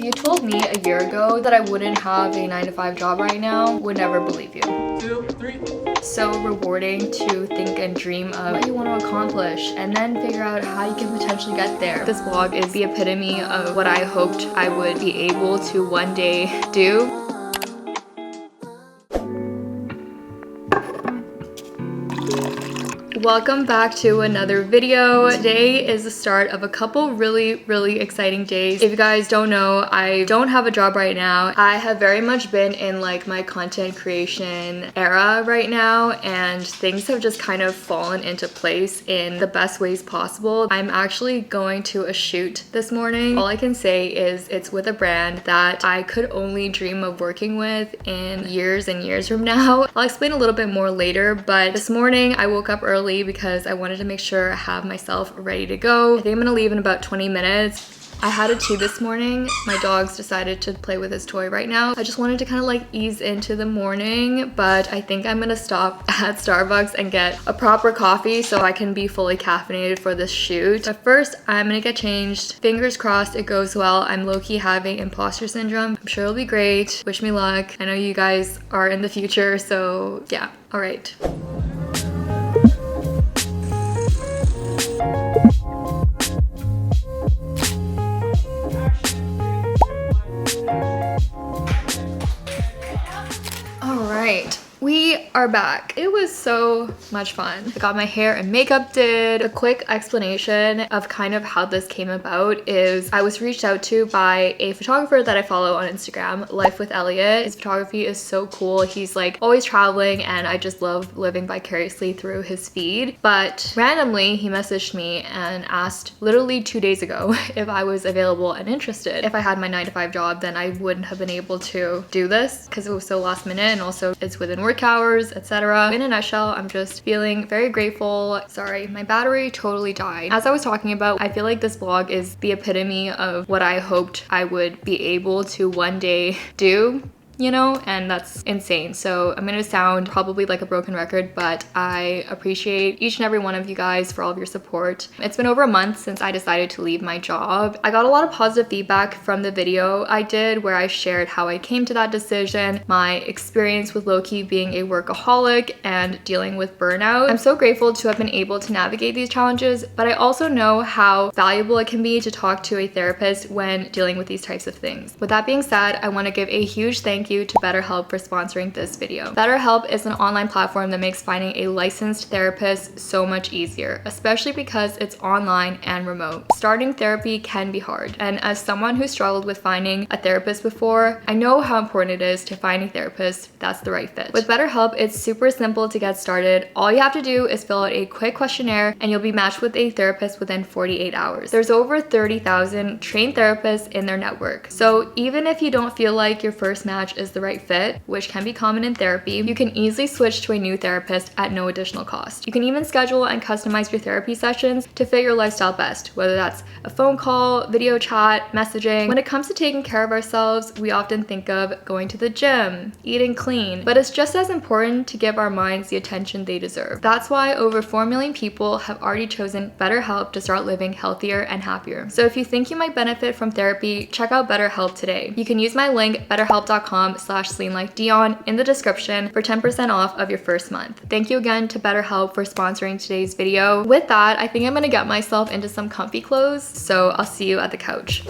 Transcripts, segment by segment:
If you told me a year ago that I wouldn't have a 9-to-5 job right now, would never believe you. 2, 3. So rewarding to think and dream of what you want to accomplish and then figure out how you can potentially get there. This vlog is the epitome of what I hoped I would be able to one day do. Welcome back to another video. Today is the start of a couple really exciting days. If you guys don't know, I don't have a job right now. I have very much been in like my content creation era right now, and things have just kind of fallen into place in the best ways possible. I'm actually going to a shoot this morning. All I can say is it's with a brand that I could only dream of working with in years and years from now. I'll explain a little bit more later, but this morning I woke up early because I wanted to make sure I have myself ready to go. I think I'm gonna leave in about 20 minutes. I had a tea this morning. My dog's decided to play with his toy right now. I just wanted to kind of like ease into the morning, but I think I'm gonna stop at Starbucks and get a proper coffee so I can be fully caffeinated for this shoot. But first, I'm gonna get changed. Fingers crossed it goes well. I'm low-key having imposter syndrome. I'm sure it'll be great. Wish me luck. I know you guys are in the future, so yeah. All right. We are back. It was so much fun. I got my hair and makeup did. A quick explanation of kind of how this came about is I was reached out to by a photographer that I follow on Instagram, Life with Elliot. His photography is so cool. He's like always traveling and I just love living vicariously through his feed. But randomly he messaged me and asked literally 2 days ago if I was available and interested. If I had my 9-to-5 job, then I wouldn't have been able to do this because it was so last minute and also it's within work hours, etc. In a nutshell, I'm just feeling very grateful. Sorry, my battery totally died. As I was talking about, I feel like this vlog is the epitome of what I hoped I would be able to one day do, you know, and that's insane. So I'm gonna sound probably like a broken record, but I appreciate each and every one of you guys for all of your support. It's been over a month since I decided to leave my job. I got a lot of positive feedback from the video I did where I shared how I came to that decision, my experience with low-key being a workaholic and dealing with burnout. I'm so grateful to have been able to navigate these challenges, but I also know how valuable it can be to talk to a therapist when dealing with these types of things. With that being said, I want to give a huge thank you to BetterHelp for sponsoring this video. BetterHelp is an online platform that makes finding a licensed therapist so much easier, especially because it's online and remote. Starting therapy can be hard, and as someone who struggled with finding a therapist before, I know how important it is to find a therapist that's the right fit. With BetterHelp, it's super simple to get started. All you have to do is fill out a quick questionnaire and you'll be matched with a therapist within 48 hours. There's over 30,000 trained therapists in their network. So even if you don't feel like your first match is the right fit, which can be common in therapy, you can easily switch to a new therapist at no additional cost. You can even schedule and customize your therapy sessions to fit your lifestyle best, whether that's a phone call, video chat, messaging. When it comes to taking care of ourselves, we often think of going to the gym, eating clean, but it's just as important to give our minds the attention they deserve. That's why over 4 million people have already chosen BetterHelp to start living healthier and happier. So if you think you might benefit from therapy, check out BetterHelp today. You can use my link betterhelp.com/leanlikedion in the description for 10% off of your first month. Thank you again to BetterHelp for sponsoring today's video. With that, I think I'm gonna get myself into some comfy clothes, so I'll see you at the couch.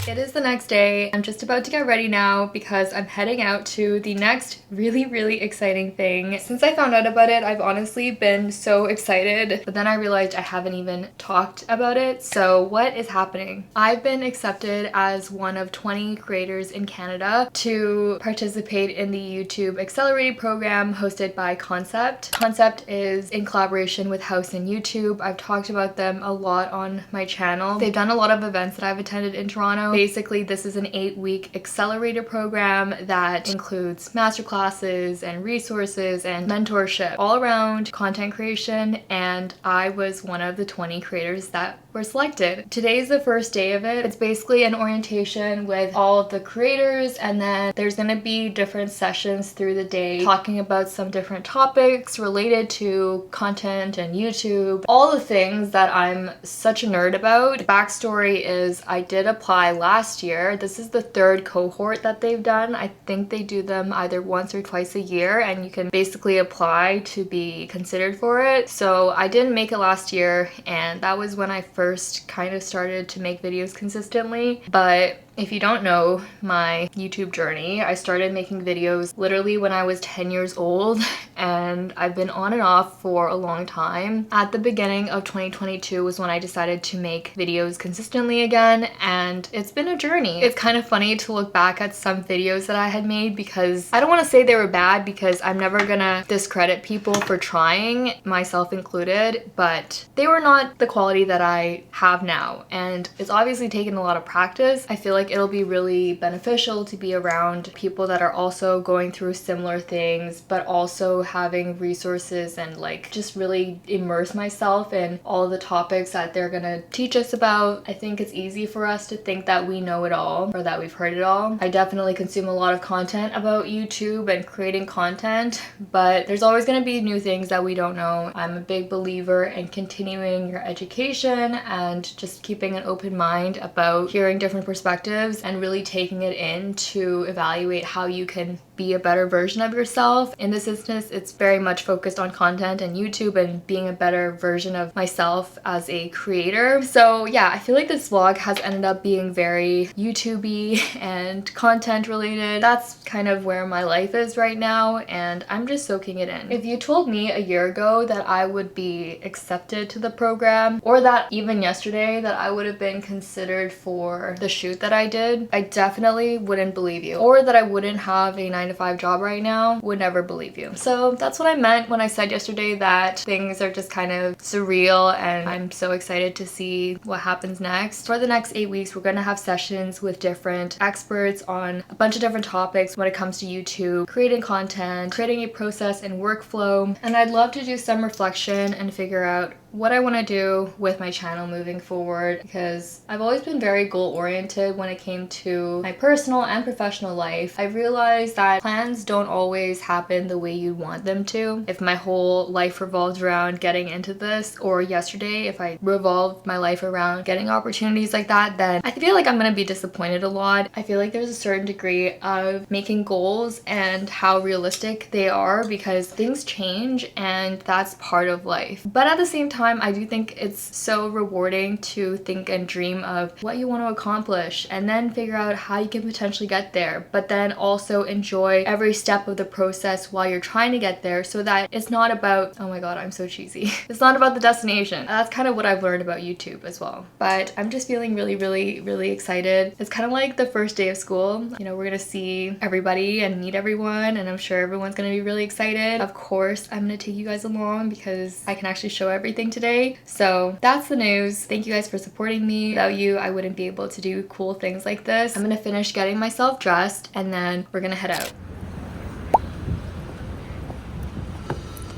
It is the next day. I'm just about to get ready now because I'm heading out to the next really exciting thing. Since I found out about it, I've honestly been so excited, but then I realized I haven't even talked about it. So what is happening? I've been accepted as one of 20 creators in Canada to participate in the YouTube Accelerator program hosted by Concept. Concept is in collaboration with House and YouTube. I've talked about them a lot on my channel. They've done a lot of events that I've attended in Toronto. Basically, this is an 8-week accelerator program that includes masterclasses and resources and mentorship all around content creation, and I was one of the 20 creators that were selected. Today's the first day of it. It's basically an orientation with all of the creators, and then there's gonna be different sessions through the day talking about some different topics related to content and YouTube, all the things that I'm such a nerd about. The backstory is I did apply last year. This is the third cohort that they've done. I think they do them either once or twice a year, and you can basically apply to be considered for it. So I didn't make it last year, and that was when I first kind of started to make videos consistently. But if you don't know my YouTube journey, I started making videos literally when I was 10 years old, and I've been on and off for a long time. At the beginning of 2022 was when I decided to make videos consistently again, and it's been a journey. It's kind of funny to look back at some videos that I had made, because I don't want to say they were bad, because I'm never gonna discredit people for trying, myself included, but they were not the quality that I have now, and it's obviously taken a lot of practice. I feel like it'll be really beneficial to be around people that are also going through similar things, but also having resources and like just really immerse myself in all the topics that they're gonna teach us about. I think it's easy for us to think that we know it all or that we've heard it all. I definitely consume a lot of content about YouTube and creating content, but there's always gonna be new things that we don't know. I'm a big believer in continuing your education and just keeping an open mind about hearing different perspectives and really taking it in to evaluate how you can be a better version of yourself. In this instance, it's very much focused on content and YouTube and being a better version of myself as a creator. So yeah, I feel like this vlog has ended up being very YouTube-y and content related. That's kind of where my life is right now, and I'm just soaking it in. If you told me a year ago that I would be accepted to the program, or that even yesterday that I would have been considered for the shoot that I did, I definitely wouldn't believe you. Or that I wouldn't have a 9-to-5 job right now, would never believe you. So that's what I meant when I said yesterday that things are just kind of surreal, and I'm so excited to see what happens next. For the next 8 weeks, we're gonna have sessions with different experts on a bunch of different topics when it comes to YouTube, creating content, creating a process and workflow, and I'd love to do some reflection and figure out what I want to do with my channel moving forward, because I've always been very goal oriented when it came to my personal and professional life. I realized that plans don't always happen the way you want them to. If my whole life revolves around getting into this, or yesterday if I revolved my life around getting opportunities like that, then I feel like I'm gonna be disappointed a lot. I feel like there's a certain degree of making goals and how realistic they are, because things change and that's part of life. But at the same time, I do think it's so rewarding to think and dream of what you want to accomplish and then figure out how you can potentially get there, but then also enjoy every step of the process while you're trying to get there, so that it's not about, oh my god, I'm so cheesy. It's not about the destination. That's kind of what I've learned about YouTube as well. But I'm just feeling really excited. It's kind of like the first day of school. You know, we're gonna see everybody and meet everyone, and I'm sure everyone's gonna be really excited. Of course, I'm gonna take you guys along because I can actually show everything today. So that's the news. Thank you guys for supporting me. Without you, I wouldn't be able to do cool things like this. I'm gonna finish getting myself dressed, and then we're gonna head out.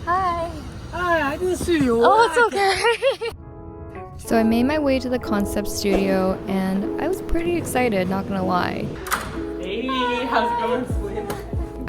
Hi. Hi, I didn't see you. Oh, it's okay. So I made my way to the concept studio, and I was pretty excited, not gonna lie. Hey, how's it going, Slim?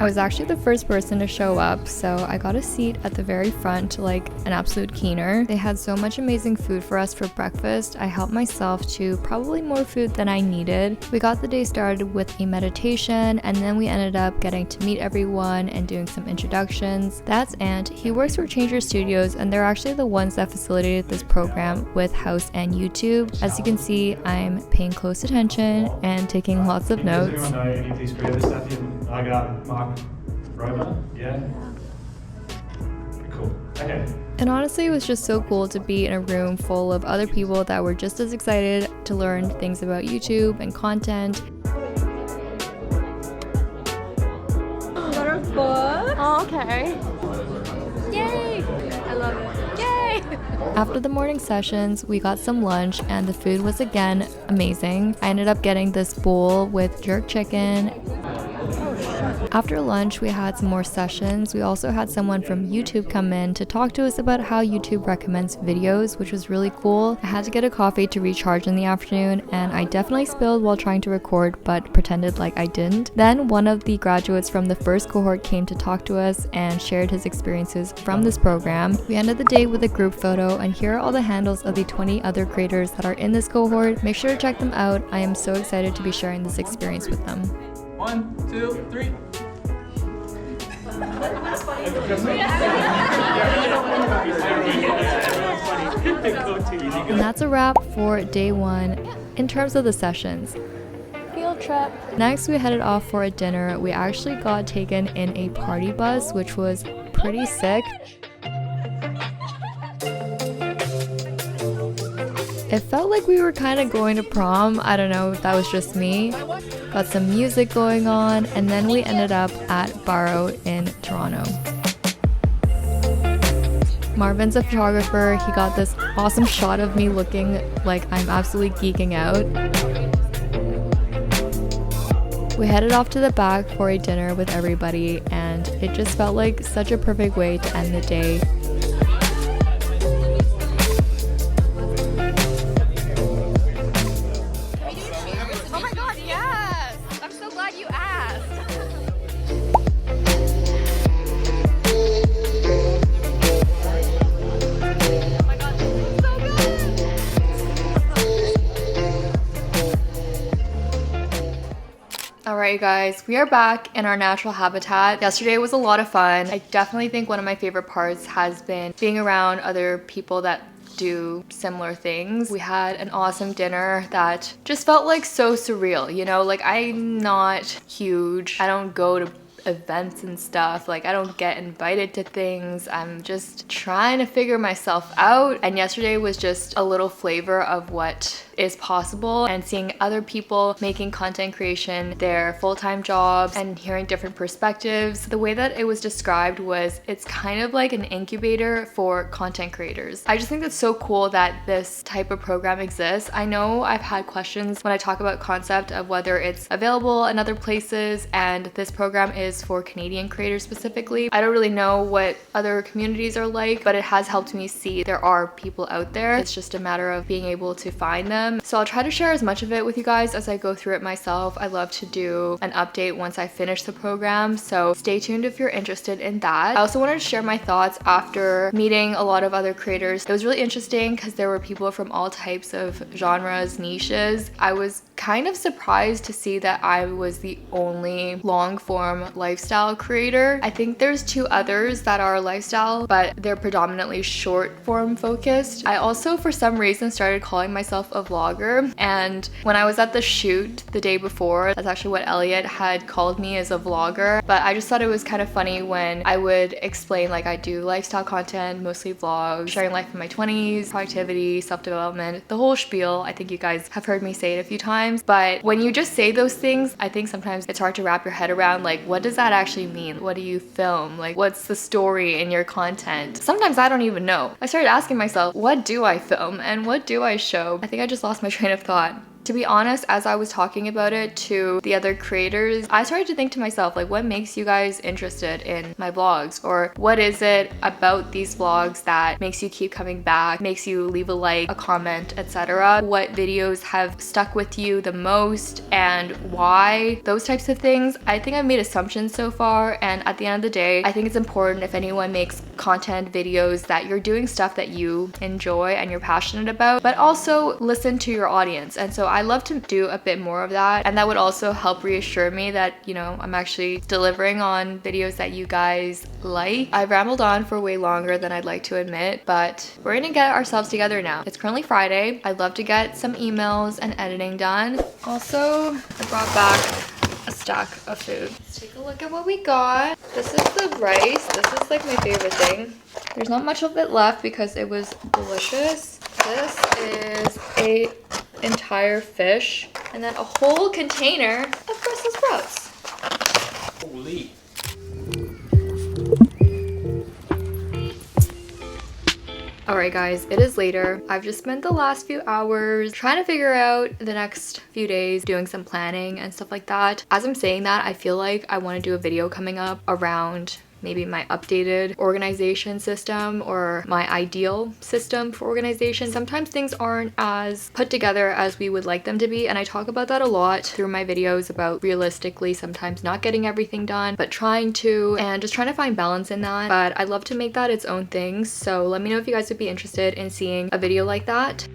I was actually the first person to show up, so I got a seat at the very front like an absolute keener. They had so much amazing food for us for breakfast. I helped myself to probably more food than I needed. We got the day started with a meditation, and then we ended up getting to meet everyone and doing some introductions. That's Ant. He works for Changer Studios, and they're actually the ones that facilitated this program with House and YouTube. As you can see, I'm paying close attention and taking lots of notes. Does anyone know any of these creative stuff? I got Mark Rober, yeah? Cool, okay. And honestly, it was just so cool to be in a room full of other people that were just as excited to learn things about YouTube and content. Got our book. Oh, okay. Yay! I love it. Yay! After the morning sessions, we got some lunch, and the food was again amazing. I ended up getting this bowl with jerk chicken. After lunch, we had some more sessions. We also had someone from YouTube come in to talk to us about how YouTube recommends videos, which was really cool. I had to get a coffee to recharge in the afternoon, and I definitely spilled while trying to record, but pretended like I didn't. Then one of the graduates from the first cohort came to talk to us and shared his experiences from this program. We ended the day with a group photo, and here are all the handles of the 20 other creators that are in this cohort. Make sure to check them out. I am so excited to be sharing this experience with them. 1, 2, 3. And that's a wrap for day 1 in terms of the sessions. Field trip. Next, we headed off for a dinner. We actually got taken in a party bus, which was pretty sick. It felt like we were kind of going to prom. I don't know if that was just me. Got some music going on, and then we ended up at Barrow in Toronto. Marvin's a photographer. He got this awesome shot of me looking like I'm absolutely geeking out. We headed off to the back for a dinner with everybody, and it just felt like such a perfect way to end the day. Oh my god, yes! I'm so glad you asked. Oh my god, this is so good! Alright guys, we are back in our natural habitat. Yesterday was a lot of fun. I definitely think one of my favorite parts has been being around other people that do similar things. We had an awesome dinner that just felt like so surreal, you know? Like, I'm not huge. I don't go to events and stuff. Like, I don't get invited to things. I'm just trying to figure myself out. And yesterday was just a little flavor of what is possible, and seeing other people making content creation their full-time jobs and hearing different perspectives. The way that it was described was it's kind of like an incubator for content creators. I just think that's so cool that this type of program exists. I know I've had questions when I talk about concept of whether it's available in other places, and this program is for Canadian creators specifically. I don't really know what other communities are like, but it has helped me see there are people out there. It's just a matter of being able to find them. So I'll try to share as much of it with you guys as I go through it myself. I love to do an update once I finish the program, so stay tuned if you're interested in that. I also wanted to share my thoughts after meeting a lot of other creators. It was really interesting because there were people from all types of genres, niches. I was kind of surprised to see that I was the only long form lifestyle creator. I think there's 2 others that are lifestyle, but they're predominantly short form focused. I also, for some reason, started calling myself a vlogger, and when I was at the shoot the day before, that's actually what Elliot had called me, as a vlogger. But I just thought it was kind of funny when I would explain, like, I do lifestyle content, mostly vlogs, sharing life in my 20s, productivity, self-development, the whole spiel. I think you guys have heard me say it a few times, but when you just say those things, I think sometimes it's hard to wrap your head around, like, what does that actually mean? What do you film? Like, what's the story in your content? Sometimes I don't even know. I started asking myself, what do I film and what do I show? I think I just lost my train of thought. To be honest, as I was talking about it to the other creators, I started to think to myself, like, what makes you guys interested in my vlogs? Or what is it about these vlogs that makes you keep coming back, makes you leave a like, a comment, etc.? What videos have stuck with you the most and why? Those types of things. I think I've made assumptions so far, and at the end of the day, I think it's important if anyone makes content videos that you're doing stuff that you enjoy and you're passionate about, but also listen to your audience. And so I love to do a bit more of that, and that would also help reassure me that, you know, I'm actually delivering on videos that you guys like. I've rambled on for way longer than I'd like to admit, but we're gonna get ourselves together now. It's currently Friday. I'd love to get some emails and editing done. Also, I brought back a stack of food. Let's take a look at what we got. This is the rice. This is like my favorite thing. There's not much of it left because it was delicious. This is a entire fish, and then a whole container of Brussels sprouts. Holy. Alright guys, it is later. I've just spent the last few hours trying to figure out the next few days, doing some planning and stuff like that. As I'm saying that, I feel like I want to do a video coming up around maybe my updated organization system or my ideal system for organization. Sometimes things aren't as put together as we would like them to be, and I talk about that a lot through my videos about realistically sometimes not getting everything done, but trying to, and just trying to find balance in that. But I love to make that its own thing, so let me know if you guys would be interested in seeing a video like that.